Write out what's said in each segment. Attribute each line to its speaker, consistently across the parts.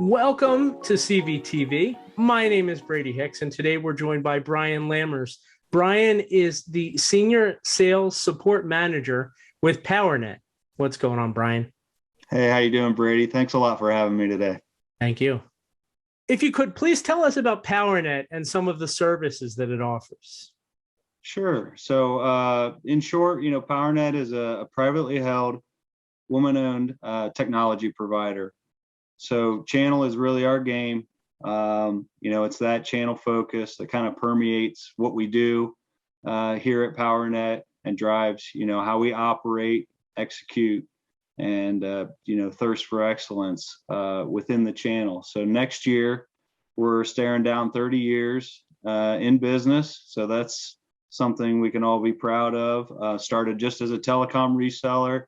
Speaker 1: Welcome to CVTV. My name is Brady Hicks, and today we're joined by Brian Lammers. Brian is the Senior Sales Support Manager with Powernet. What's going on, Brian?
Speaker 2: Hey, how you doing, Brady? Thanks a lot for having me today.
Speaker 1: Thank you. If you could, please tell us about Powernet and some of the services that it offers.
Speaker 2: Sure. So, in short, Powernet is a privately held, woman-owned technology provider. So, channel is really our game. It's that channel focus that kind of permeates what we do here at Powernet and drives, how we operate, execute, and thirst for excellence within the channel. So next year we're staring down 30 years in business, so that's something we can all be proud of. Started just as a telecom reseller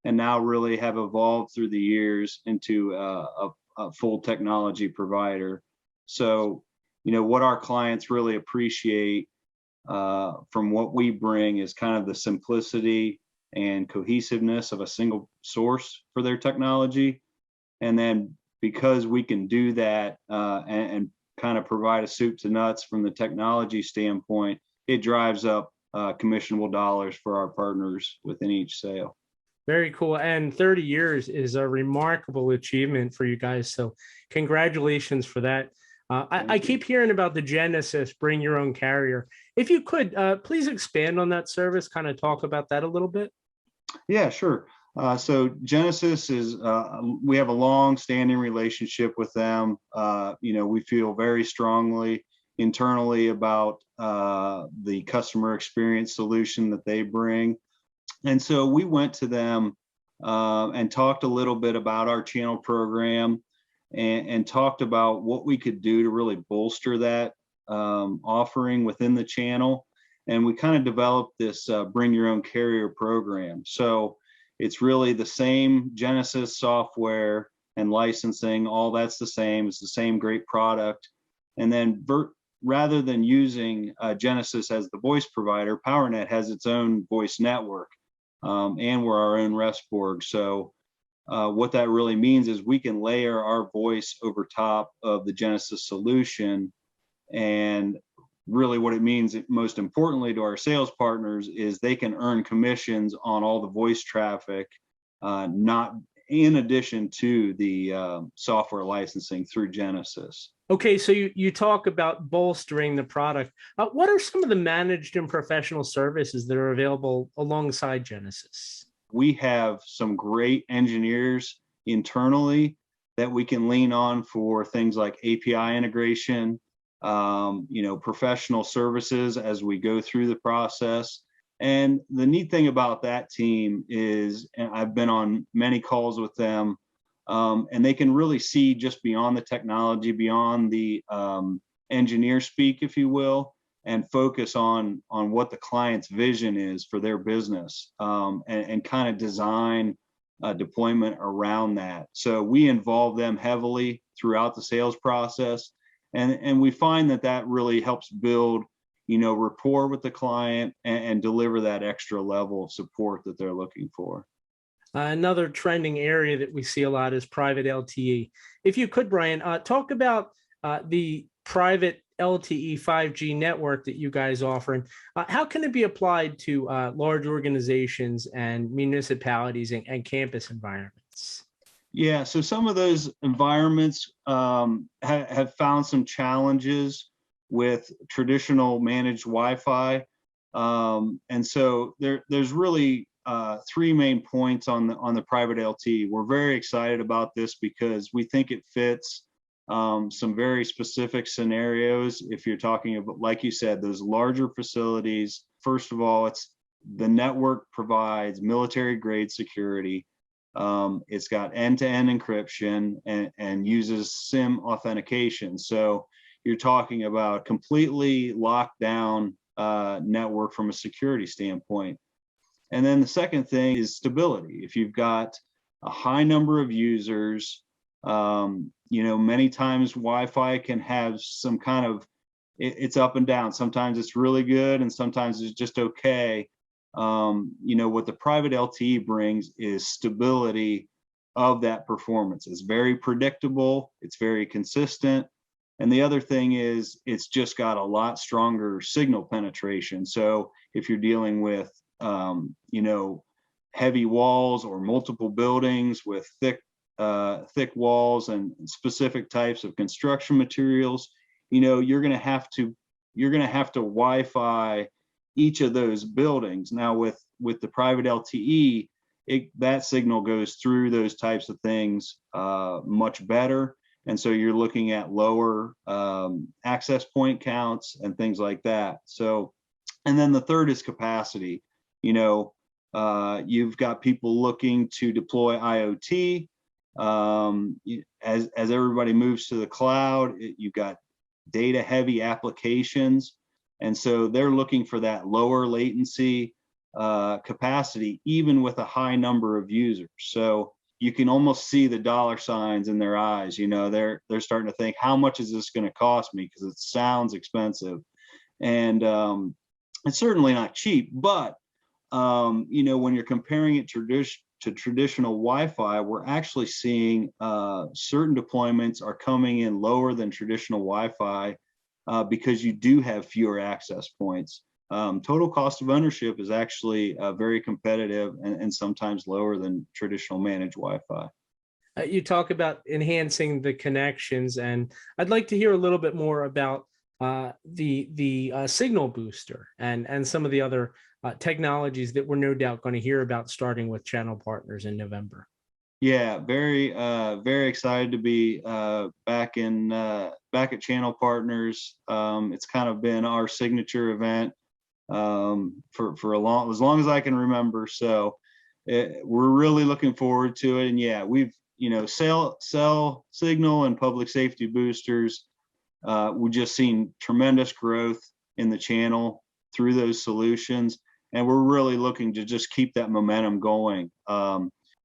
Speaker 2: and now really have evolved through the years into a full technology provider. So what our clients really appreciate from what we bring is kind of the simplicity and cohesiveness of a single source for their technology. And then because we can do that and kind of provide a soup to nuts from the technology standpoint, it drives up commissionable dollars for our partners within each sale.
Speaker 1: Very cool. And 30 years is a remarkable achievement for you guys. So congratulations for that. I keep hearing about the Genesys bring your own carrier. If you could, please expand on that service, kind of talk about that a little bit.
Speaker 2: Yeah, sure. So Genesys is, we have a long-standing relationship with them. We feel very strongly internally about the customer experience solution that they bring. And so we went to them and talked a little bit about our channel program and talked about what we could do to really bolster that offering within the channel. And we kind of developed this bring your own carrier program. So it's really the same Genesys software and licensing, all that's the same. It's the same great product. And then rather than using Genesys as the voice provider, Powernet has its own voice network, and we're our own Resborg. So what that really means is we can layer our voice over top of the Genesys solution. And really what it means, most importantly to our sales partners, is they can earn commissions on all the voice traffic, not in addition to the software licensing through Genesys.
Speaker 1: Okay, so you talk about bolstering the product. What are some of the managed and professional services that are available alongside Genesys?
Speaker 2: We have some great engineers internally that we can lean on for things like API integration, professional services as we go through the process. And the neat thing about that team is, and I've been on many calls with them, and they can really see just beyond the technology, beyond the engineer speak, if you will, and focus on what the client's vision is for their business, and kind of design deployment around that. So we involve them heavily throughout the sales process. And we find that really helps build, rapport with the client and deliver that extra level of support that they're looking for.
Speaker 1: Another trending area that we see a lot is private LTE. If you could, Brian, talk about the private LTE 5G network that you guys offer, and how can it be applied to large organizations and municipalities and campus environments?
Speaker 2: Yeah, so some of those environments have found some challenges with traditional managed Wi-Fi, and so there's really three main points on the private LTE. We're very excited about this because we think it fits some very specific scenarios. If you're talking about, like you said, those larger facilities, first of all, the network provides military-grade security. It's got end-to-end encryption and uses SIM authentication. So you're talking about completely locked down network from a security standpoint. And then the second thing is stability. If you've got a high number of users, many times Wi-Fi can have some kind of, it's up and down. Sometimes it's really good and sometimes it's just okay. What the private LTE brings is stability of that performance. It's very predictable. It's very consistent. And the other thing is it's just got a lot stronger signal penetration. So if you're dealing with, heavy walls or multiple buildings with thick walls and specific types of construction materials, you're going to have to Wi-Fi each of those buildings. Now with the private LTE, that signal goes through those types of things much better. And so you're looking at lower access point counts and things like that. So, and then the third is capacity. You've got people looking to deploy IoT. As everybody moves to the cloud, you've got data heavy applications. And so they're looking for that lower latency capacity, even with a high number of users. So you can almost see the dollar signs in their eyes. They're starting to think, how much is this going to cost me? Because it sounds expensive, and it's certainly not cheap. But when you're comparing it to traditional Wi-Fi, we're actually seeing certain deployments are coming in lower than traditional Wi-Fi because you do have fewer access points. Total cost of ownership is actually very competitive and sometimes lower than traditional managed Wi-Fi.
Speaker 1: You talk about enhancing the connections, and I'd like to hear a little bit more about the signal booster and some of the other technologies that we're no doubt going to hear about starting with channel partners in November.
Speaker 2: Yeah, very excited to be back at Channel Partners. It's kind of been our signature event for as long as I can remember. So we're really looking forward to it. And yeah, we've cell signal and public safety boosters. We've just seen tremendous growth in the channel through those solutions, and we're really looking to just keep that momentum going.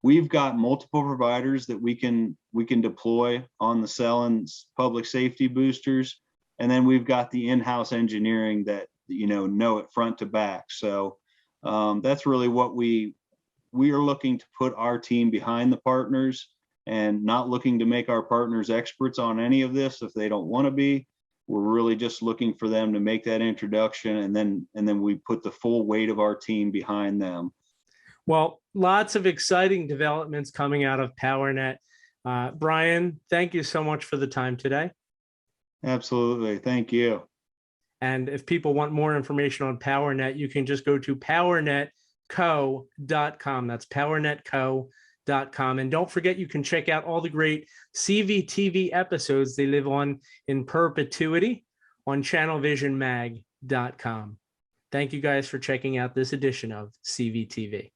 Speaker 2: We've got multiple providers that we can deploy on the cell and public safety boosters, and then we've got the in-house engineering that know it front to back. So that's really what we are looking to put our team behind the partners, and not looking to make our partners experts on any of this if they don't want to be. We're really just looking for them to make that introduction, and then we put the full weight of our team behind them.
Speaker 1: Well, lots of exciting developments coming out of Powernet. Brian, thank you so much for the time today.
Speaker 2: Absolutely. Thank you.
Speaker 1: And if people want more information on Powernet, you can just go to powernetco.com. That's powernetco.com. And don't forget, you can check out all the great CVTV episodes. They live on in perpetuity on channelvisionmag.com. Thank you guys for checking out this edition of CVTV.